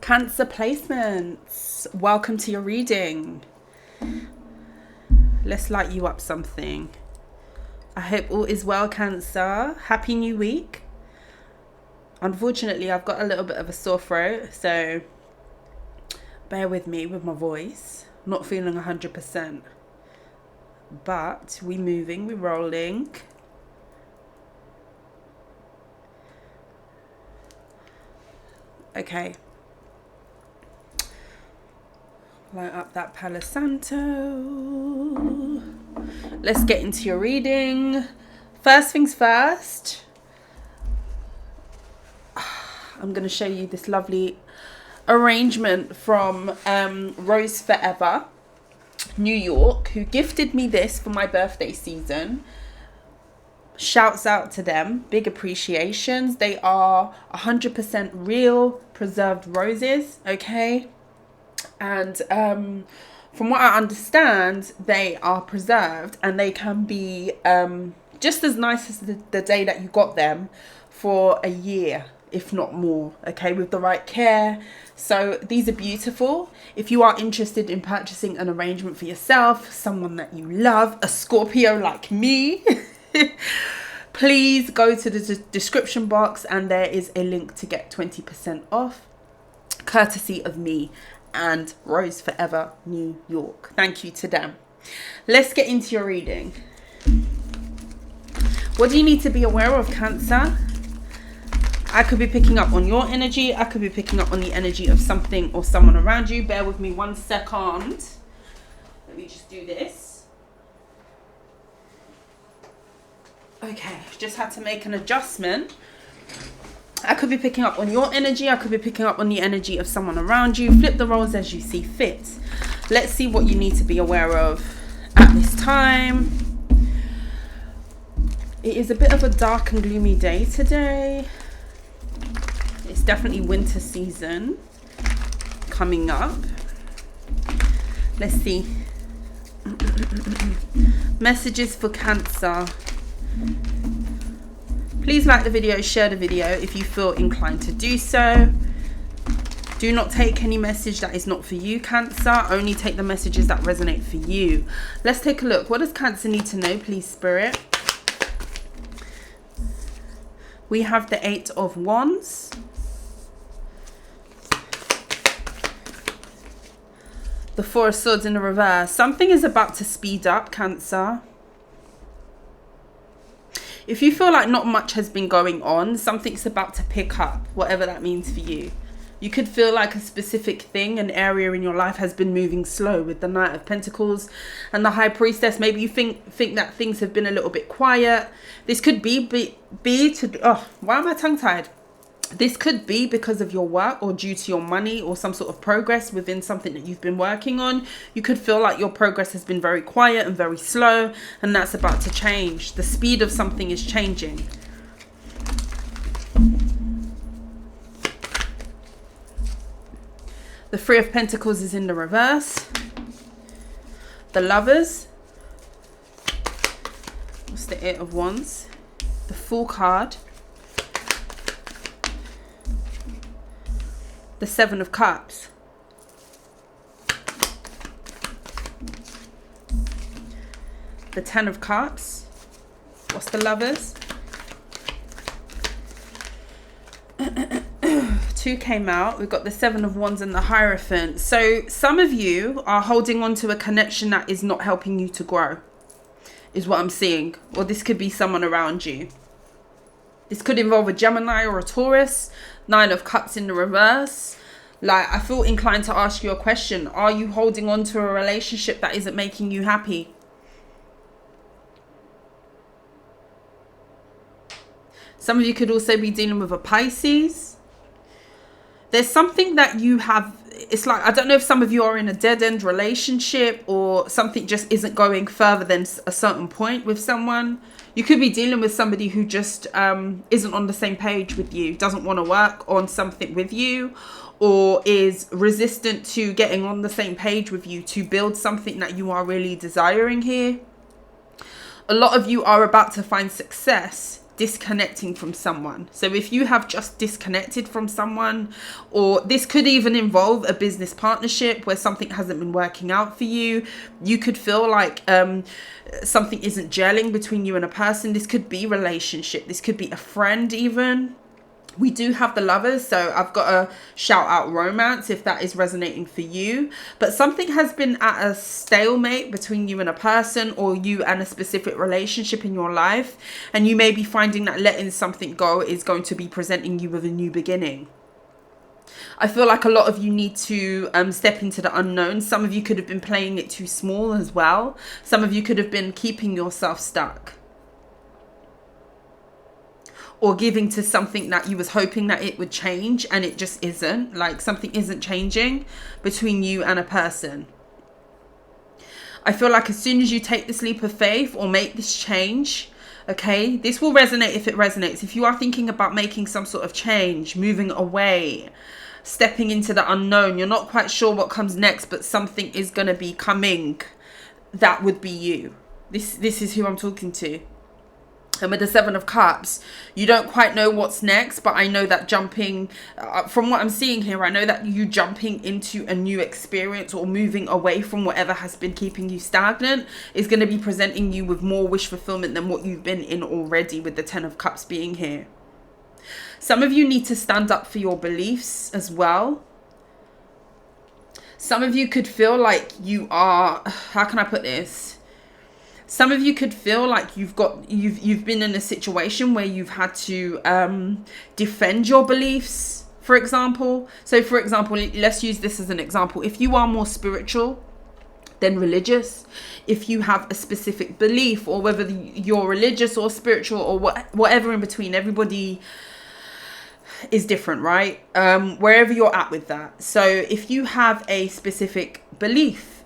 Cancer placements, welcome to your reading. Let's light you up something. I hope all is well, Cancer. Happy new week. Unfortunately, I've got a little bit of a sore throat, so bear with me with my voice. Not feeling 100%. But we're moving, we're rolling. Okay. Light up that Palo Santo. Let's get into your reading. First things first, I'm going to show you this lovely arrangement from Rose Forever, New York, who gifted me this for my birthday season. Shouts out to them. Big appreciations. They are 100% real preserved roses, okay? And from what I understand, they are preserved and they can be just as nice as the day that you got them for a year, if not more, okay, with the right care. So these are beautiful. If you are interested in purchasing an arrangement for yourself, someone that you love, a Scorpio like me, please go to the description box and there is a link to get 20% off, courtesy of me and Rose Forever, New York. Thank you to them. Let's get into your reading. What do you need to be aware of, Cancer? I could be picking up on your energy. I could be picking up on the energy of something or someone around you. Bear with me 1 second. Let me just do this. Okay, just had to make an adjustment. I could be picking up on your energy. I could be picking up on the energy of someone around you. Flip the roles as you see fit. Let's see what you need to be aware of at this time. It is a bit of a dark and gloomy day today. It's definitely winter season coming up. Let's see. Messages for Cancer. Please like the video, share the video if you feel inclined to do so. Do not take any message that is not for you, Cancer. Only take the messages that resonate for you. Let's take a look. What does Cancer need to know, please, Spirit? We have the 8 of Wands. The 4 of Swords in the reverse. Something is about to speed up, Cancer. If you feel like not much has been going on, something's about to pick up, whatever that means for you. You could feel like a specific thing, an area in your life has been moving slow with the Knight of Pentacles and the High Priestess. Maybe you think that things have been a little bit quiet. This could be why am I tongue-tied? This could be because of your work or due to your money or some sort of progress within something that you've been working on. You could feel like your progress has been very quiet and very slow, and that's about to change. The speed of something is changing. The 3 of Pentacles is in the reverse. The Lovers. What's the 8 of Wands? The Fool card. The 7 of Cups. The 10 of Cups. What's the Lovers? 2 came out. We've got the 7 of Wands and the Hierophant. So some of you are holding on to a connection that is not helping you to grow, is what I'm seeing. Or this could be someone around you. This could involve a Gemini or a Taurus. 9 of Cups in the reverse. Like, I feel inclined to ask you a question. Are you holding on to a relationship that isn't making you happy? Some of you could also be dealing with a Pisces. There's something that you have. It's like, I don't know if some of you are in a dead-end relationship or something just isn't going further than a certain point with someone. You could be dealing with somebody who just isn't on the same page with you, doesn't want to work on something with you, or is resistant to getting on the same page with you to build something that you are really desiring here. A lot of you are about to find success disconnecting from someone. So if you have just disconnected from someone, or this could even involve a business partnership where something hasn't been working out for you, you could feel like something isn't gelling between you and a person. This could be relationship, this could be a friend even. We do have the Lovers, so I've got to shout out romance if that is resonating for you. But something has been at a stalemate between you and a person, or you and a specific relationship in your life. And you may be finding that letting something go is going to be presenting you with a new beginning. I feel like a lot of you need to step into the unknown. Some of you could have been playing it too small as well. Some of you could have been keeping yourself stuck, or giving to something that you was hoping that it would change, and it just isn't. Like, something isn't changing between you and a person. I feel like as soon as you take this leap of faith or make this change, okay, this will resonate if it resonates. If you are thinking about making some sort of change, moving away, stepping into the unknown, you're not quite sure what comes next, but something is going to be coming, that would be you. This is who I'm talking to. And with the Seven of Cups, you don't quite know what's next, but I know that jumping, from what I'm seeing here, I know that you jumping into a new experience or moving away from whatever has been keeping you stagnant is going to be presenting you with more wish fulfillment than what you've been in already, with the Ten of Cups being here. Some of you need to stand up for your beliefs as well. Some of you could feel like you are, how can I put this? Some of you could feel like you've been in a situation where you've had to defend your beliefs, for example. So for example, let's use this as an example. If you are more spiritual than religious, if you have a specific belief, or whether you're religious or spiritual or whatever in between, everybody is different, right? Wherever you're at with that. So if you have a specific belief,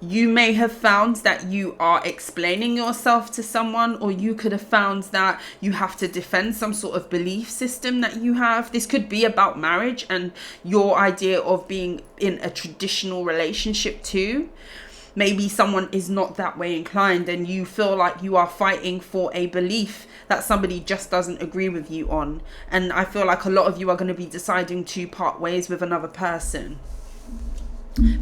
you may have found that you are explaining yourself to someone, or you could have found that you have to defend some sort of belief system that you have. This could be about marriage and your idea of being in a traditional relationship too. Maybe someone is not that way inclined, and you feel like you are fighting for a belief that somebody just doesn't agree with you on. And I feel like a lot of you are going to be deciding to part ways with another person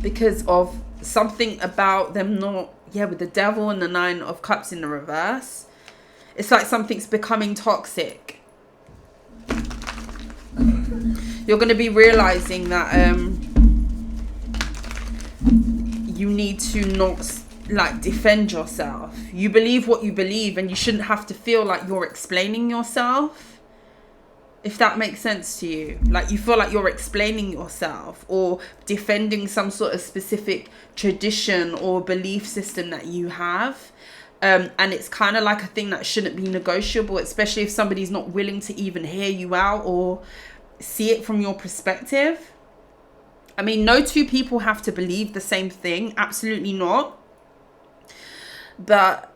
because of something about them not, with the Devil and the Nine of Cups in the reverse. It's like something's becoming toxic. You're going to be realizing that you need to not like defend yourself. You believe what you believe, and you shouldn't have to feel like you're explaining yourself. If that makes sense to you. Like, you feel like you're explaining yourself or defending some sort of specific tradition or belief system that you have. And it's kind of like a thing that shouldn't be negotiable, especially if somebody's not willing to even hear you out or see it from your perspective. I mean, no two people have to believe the same thing. Absolutely not. But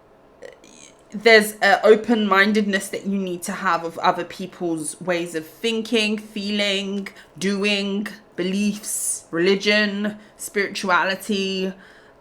there's an open-mindedness that you need to have of other people's ways of thinking, feeling, doing, beliefs, religion, spirituality,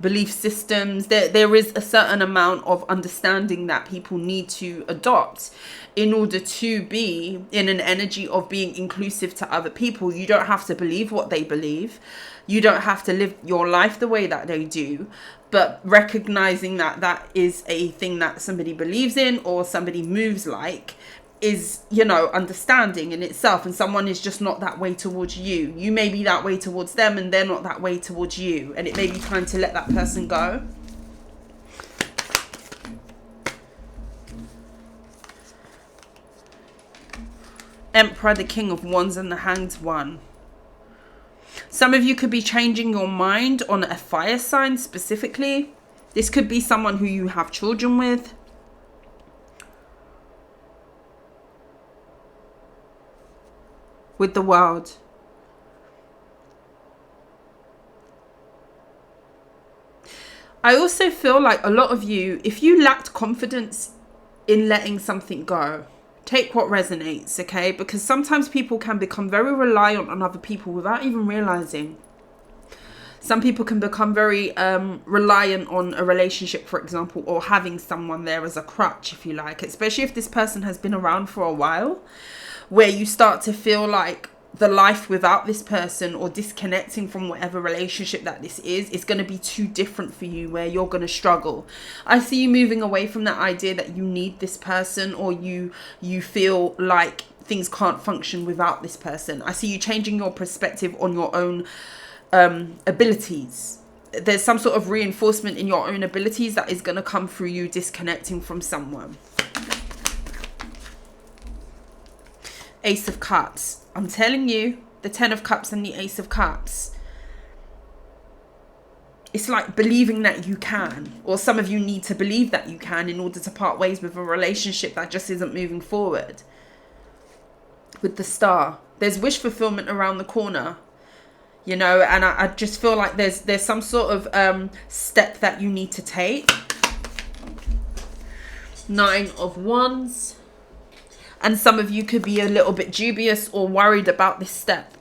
belief systems. There is a certain amount of understanding that people need to adopt in order to be in an energy of being inclusive to other people. You don't have to believe what they believe. You don't have to live your life the way that they do. But recognizing that that is a thing that somebody believes in or somebody moves like is, understanding in itself. And someone is just not that way towards you. You may be that way towards them, and they're not that way towards you. And it may be time to let that person go. Emperor, the King of Wands, and the Hanged One. Some of you could be changing your mind on a fire sign specifically. This could be someone who you have children with. With the World. I also feel like a lot of you, if you lacked confidence in letting something go, take what resonates, okay? Because sometimes people can become very reliant on other people without even realizing. Some people can become very reliant on a relationship, for example, or having someone there as a crutch, if you like, especially if this person has been around for a while, where you start to feel like the life without this person or disconnecting from whatever relationship that this is going to be too different for you, where you're going to struggle. I see you moving away from that idea that you need this person, or you feel like things can't function without this person. I see you changing your perspective on your own abilities. There's some sort of reinforcement in your own abilities that is going to come through you disconnecting from someone. Ace of Cups. I'm telling you, the 10 of Cups and the Ace of Cups. It's like believing that you can, or some of you need to believe that you can in order to part ways with a relationship that just isn't moving forward. With the Star, there's wish fulfillment around the corner, you know, and I just feel like there's some sort of step that you need to take. 9 of Wands. And some of you could be a little bit dubious or worried about this step.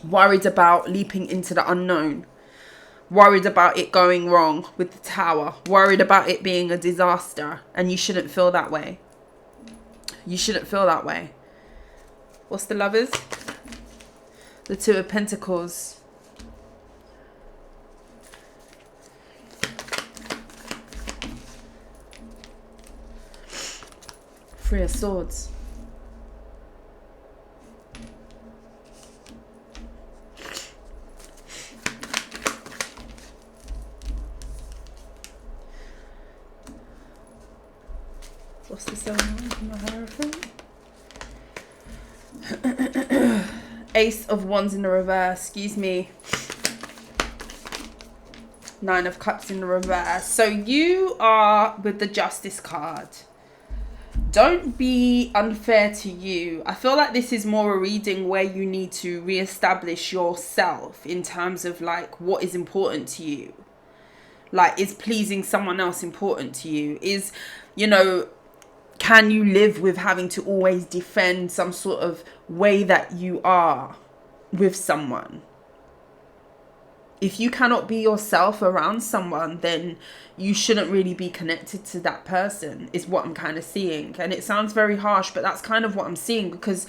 Worried about leaping into the unknown. Worried about it going wrong with the Tower. Worried about it being a disaster. And you shouldn't feel that way. You shouldn't feel that way. What's the Lovers? The 2 of Pentacles. Three of Swords. What's the 7 from the Hierophant? Ace of Wands in the reverse, excuse me. 9 of Cups in the reverse. So you are with the Justice card. Don't be unfair to you. I feel like this is more a reading where you need to reestablish yourself in terms of like what is important to you. Like, is pleasing someone else important to you? Is, you know, can you live with having to always defend some sort of way that you are with someone? If you cannot be yourself around someone, then you shouldn't really be connected to that person, is what I'm kind of seeing. And it sounds very harsh, but that's kind of what I'm seeing, because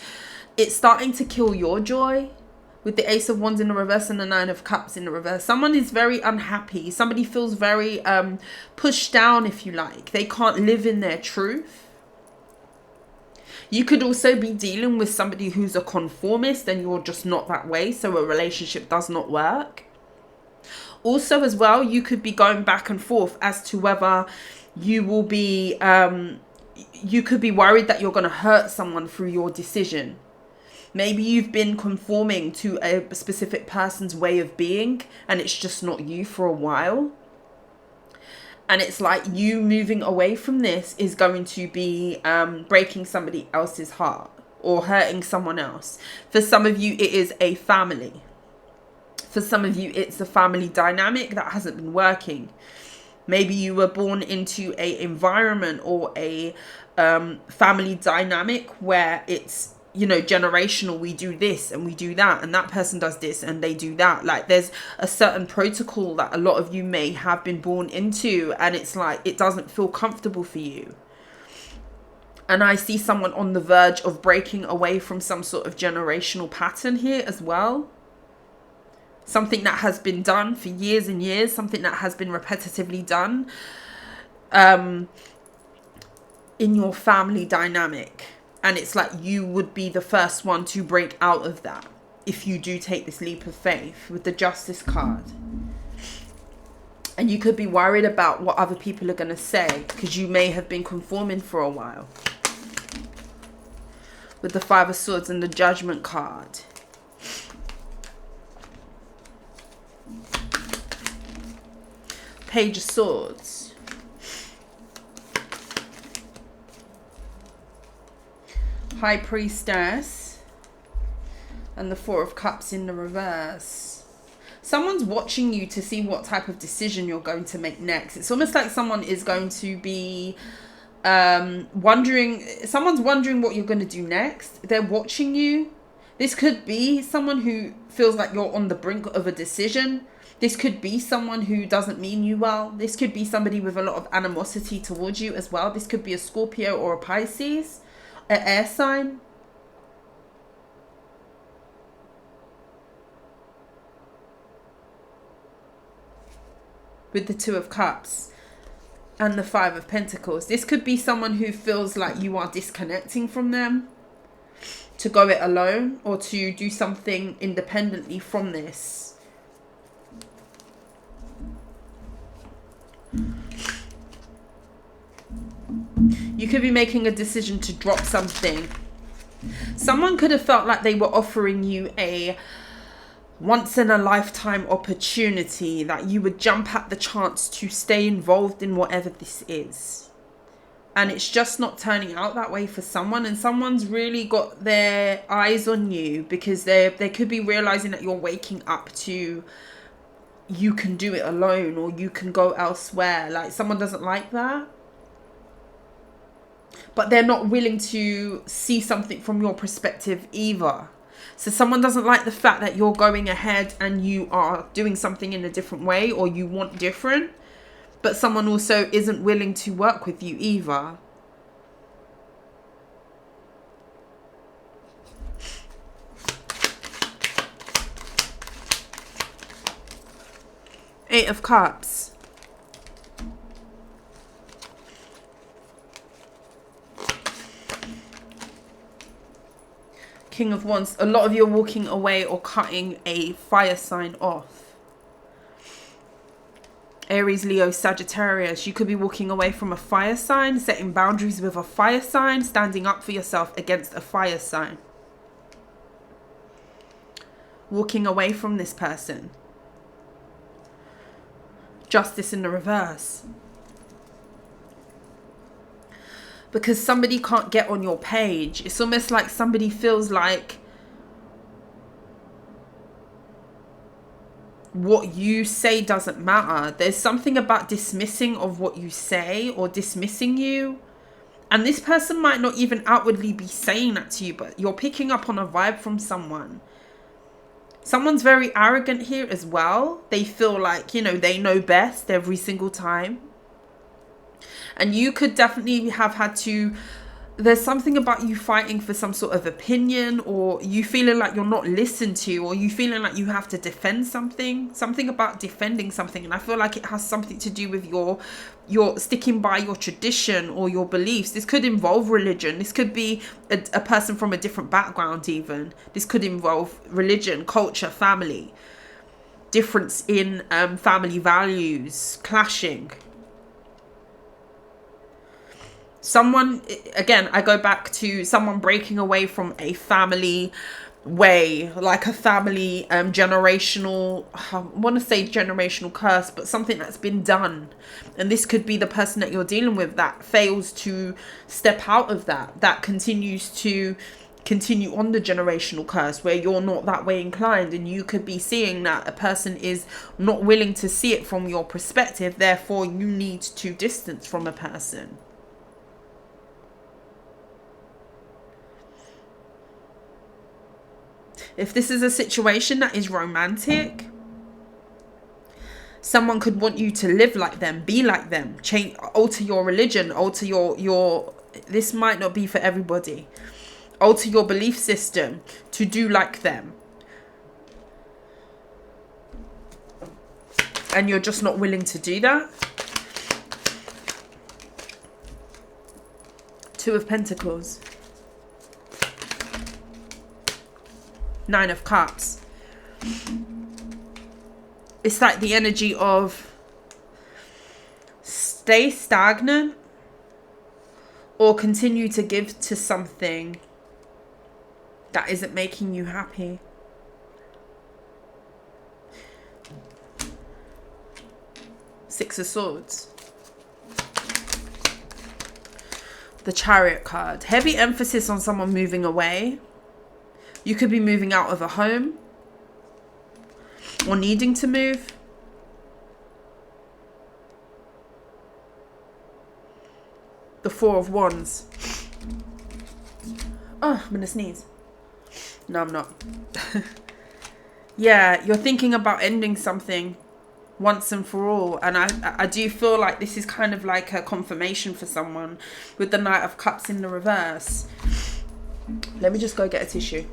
it's starting to kill your joy with the Ace of Wands in the reverse and the 9 of Cups in the reverse. Someone is very unhappy. Somebody feels very pushed down, if you like. They can't live in their truth. You could also be dealing with somebody who's a conformist and you're just not that way, so a relationship does not work. Also, as well, you could be going back and forth as to whether you will be, you could be worried that you're going to hurt someone through your decision. Maybe you've been conforming to a specific person's way of being and it's just not you for a while. And it's like you moving away from this is going to be breaking somebody else's heart or hurting someone else. For some of you, it is a family. For some of you, it's a family dynamic that hasn't been working. Maybe you were born into a environment or a family dynamic where it's, you know, generational. We do this and we do that, and that person does this and they do that. Like, there's a certain protocol that a lot of you may have been born into, and it's like it doesn't feel comfortable for you. And I see someone on the verge of breaking away from some sort of generational pattern here as well. Something that has been done for years and years, something that has been repetitively done in your family dynamic. And it's like you would be the first one to break out of that if you do take this leap of faith with the Justice card. And you could be worried about what other people are going to say because you may have been conforming for a while. With the 5 of Swords and the Judgment card. Page of Swords. High Priestess. And the 4 of Cups in the reverse. Someone's watching you to see what type of decision you're going to make next. It's almost like someone is going to be someone's wondering what you're going to do next. They're watching you. This could be someone who feels like you're on the brink of a decision. This could be someone who doesn't mean you well. This could be somebody with a lot of animosity towards you as well. This could be a Scorpio or a Pisces, an air sign. With the Two of Cups and the Five of Pentacles. This could be someone who feels like you are disconnecting from them to go it alone or to do something independently from this. You could be making a decision to drop something. Someone could have felt like they were offering you a once in a lifetime opportunity, that you would jump at the chance to stay involved in whatever this is. And it's just not turning out that way for someone. And someone's really got their eyes on you because they could be realizing that you're waking up to, you can do it alone or you can go elsewhere. Like, someone doesn't like that. But they're not willing to see something from your perspective either. So someone doesn't like the fact that you're going ahead and you are doing something in a different way, or you want different. But someone also isn't willing to work with you either. Eight of Cups. King of Wands. A lot of you are walking away or cutting a fire sign off. Aries, Leo, Sagittarius. You could be walking away from a fire sign, setting boundaries with a fire sign, standing up for yourself against a fire sign. Walking away from this person. Justice in the reverse. Because somebody can't get on your page. It's almost like somebody feels like what you say doesn't matter. There's something about dismissing of what you say or dismissing you. And this person might not even outwardly be saying that to you, but you're picking up on a vibe from someone. Someone's very arrogant here as well. They feel like, you know, they know best every single time. And you could definitely have had to, there's something about you fighting for some sort of opinion, or you feeling like you're not listened to, or you feeling like you have to defend something about defending something. And I feel like it has something to do with your sticking by your tradition or your beliefs. This could involve religion. This could be a person from a different background even. This could involve religion, culture, family, difference in family values, clashing. Someone, again, I go back to someone breaking away from a family way, like a family generational, I want to say generational curse, but something that's been done. And this could be the person that you're dealing with that fails to step out of that continues to continue on the generational curse, where you're not that way inclined. And you could be seeing that a person is not willing to see it from your perspective, therefore you need to distance from a person. If this is a situation that is romantic, someone could want you to live like them, be like them, change, alter your religion, alter your this might not be for everybody. Alter your belief system to do like them. And you're just not willing to do that. Two of Pentacles. Nine of Cups. It's like the energy of stay stagnant or continue to give to something that isn't making you happy. Six of Swords. The Chariot card. Heavy emphasis on someone moving away. You could be moving out of a home or needing to move. The Four of Wands. Oh, I'm going to sneeze. No, I'm not. Yeah, you're thinking about ending something once and for all. And I do feel like this is kind of like a confirmation for someone with the Knight of Cups in the reverse. Let me just go get a tissue.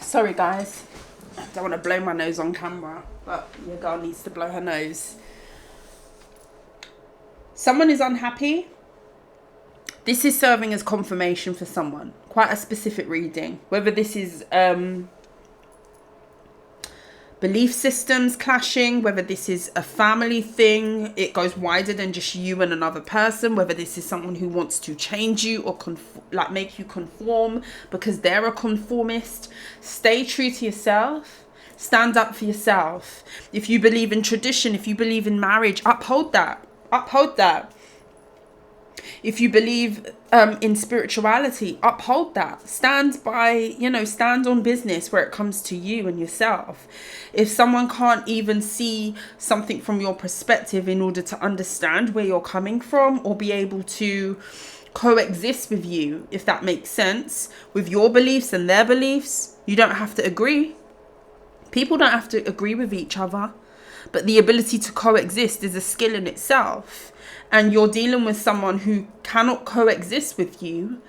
Sorry guys, I don't want to blow my nose on camera, but your girl needs to blow her nose. Someone is unhappy. This is serving as confirmation for someone. Quite a specific reading. Whether this is belief systems clashing, whether this is a family thing, it goes wider than just you and another person, whether this is someone who wants to change you or like make you conform because they're a conformist. Stay true to yourself. Stand up for yourself. If you believe in tradition, if you believe in marriage, uphold that. Uphold that. If you believe in spirituality, uphold that. Stand by, you know, stand on business where it comes to you and yourself. If someone can't even see something from your perspective in order to understand where you're coming from or be able to coexist with you, if that makes sense, with your beliefs and their beliefs, you don't have to agree. People don't have to agree with each other, but the ability to coexist is a skill in itself. And you're dealing with someone who cannot coexist with you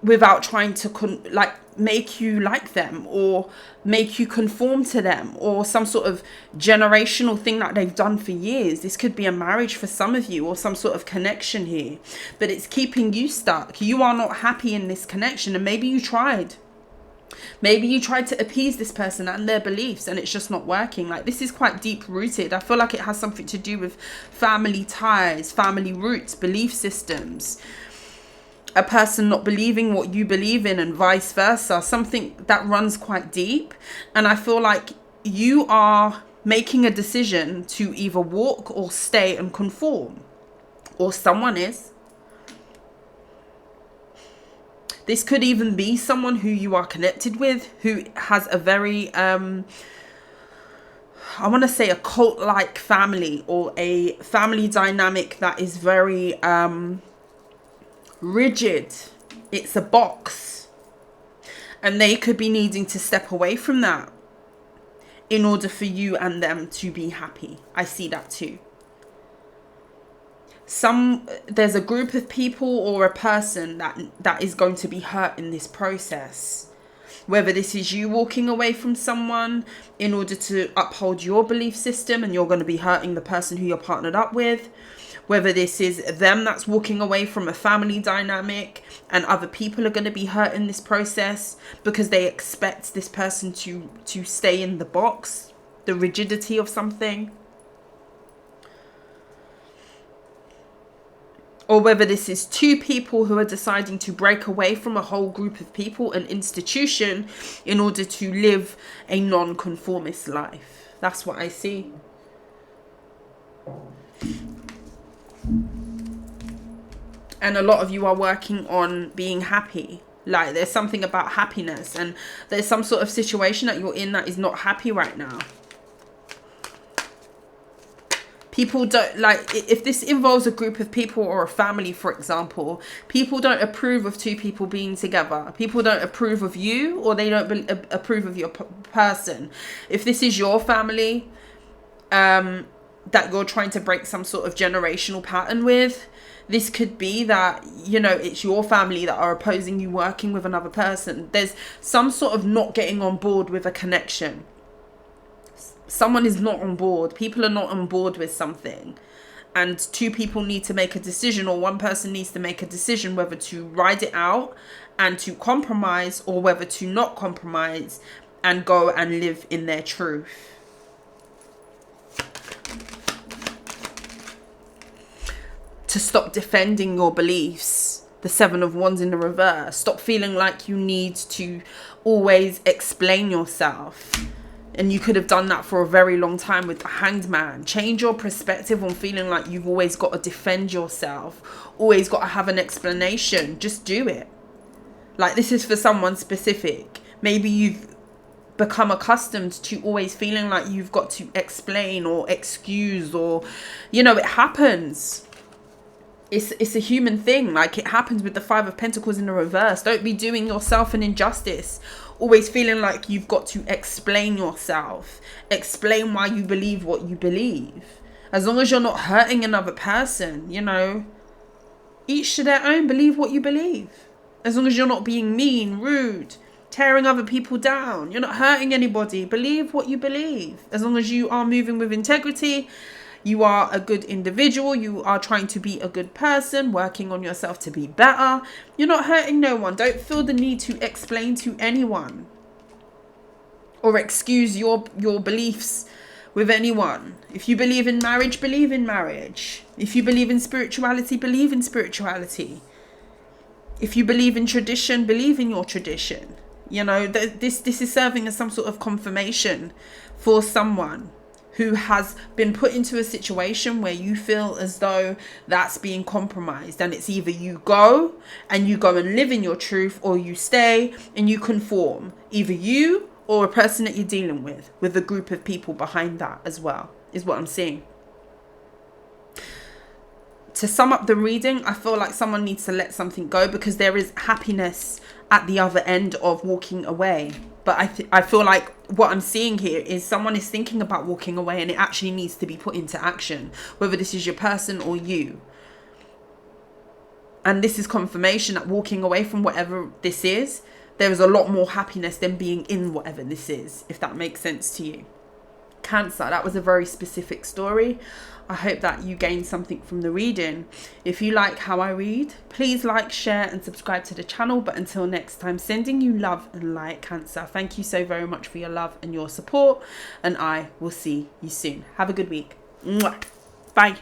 without trying to make you like them or make you conform to them or some sort of generational thing that they've done for years. This could be a marriage for some of you or some sort of connection here, but it's keeping you stuck. You are not happy in this connection, and maybe you tried. Maybe you tried to appease this person and their beliefs and it's just not working. Like, this is quite deep rooted. I feel like it has something to do with family ties, family roots, belief systems. A person not believing what you believe in and vice versa. Something that runs quite deep. And I feel like you are making a decision to either walk or stay and conform. Or someone is. This could even be someone who you are connected with, who has a very, I want to say a cult-like family or a family dynamic that is very rigid. It's a box. And they could be needing to step away from that in order for you and them to be happy. I see that too. There's a group of people or a person that is going to be hurt in this process. Whether this is you walking away from someone in order to uphold your belief system and you're going to be hurting the person who you're partnered up with. Whether this is them that's walking away from a family dynamic and other people are going to be hurt in this process because they expect this person to stay in the box, the rigidity of something. Or whether this is two people who are deciding to break away from a whole group of people, an institution, in order to live a non-conformist life. That's what I see. And a lot of you are working on being happy. Like, there's something about happiness, and there's some sort of situation that you're in that is not happy right now. People don't, like, if this involves a group of people or a family, for example, people don't approve of two people being together. People don't approve of you, or they don't approve of your person. If this is your family, that you're trying to break some sort of generational pattern with, this could be that, you know, it's your family that are opposing you working with another person. There's some sort of not getting on board with a connection. Someone is not on board. People are not on board with something. And two people need to make a decision, or one person needs to make a decision whether to ride it out and to compromise, or whether to not compromise and go and live in their truth. To stop defending your beliefs. The Seven of Wands in the reverse. Stop feeling like you need to always explain yourself. And you could have done that for a very long time with the Hanged Man. Change your perspective on feeling like you've always got to defend yourself. Always got to have an explanation. Just do it. Like, this is for someone specific. Maybe you've become accustomed to always feeling like you've got to explain or excuse, or, you know, it happens. It's a human thing. Like, it happens with the Five of Pentacles in the reverse. Don't be doing yourself an injustice. Always feeling like you've got to explain yourself. Explain why you believe what you believe. As long as you're not hurting another person, you know. Each to their own. Believe what you believe. As long as you're not being mean, rude, tearing other people down. You're not hurting anybody. Believe what you believe. As long as you are moving with integrity, you are a good individual, you are trying to be a good person, working on yourself to be better. You're not hurting no one. Don't feel the need to explain to anyone or excuse your beliefs with anyone. If you believe in marriage, believe in marriage. If you believe in spirituality, believe in spirituality. If you believe in tradition, believe in your tradition. You know, this is serving as some sort of confirmation for someone who has been put into a situation where you feel as though that's being compromised, and it's either you go and live in your truth, or you stay and you conform. Either you or a person that you're dealing with a group of people behind that as well, is what I'm seeing. To sum up the reading, I feel like someone needs to let something go, because there is happiness at the other end of walking away. But I feel like what I'm seeing here is someone is thinking about walking away, and it actually needs to be put into action, whether this is your person or you. And this is confirmation that walking away from whatever this is, there is a lot more happiness than being in whatever this is, if that makes sense to you. Cancer, that was a very specific story. I hope that you gained something from the reading. If you like how I read, please like, share and subscribe to the channel. But until next time, sending you love and light, Cancer. Thank you so very much for your love and your support, and I will see you soon. Have a good week. Mwah. Bye.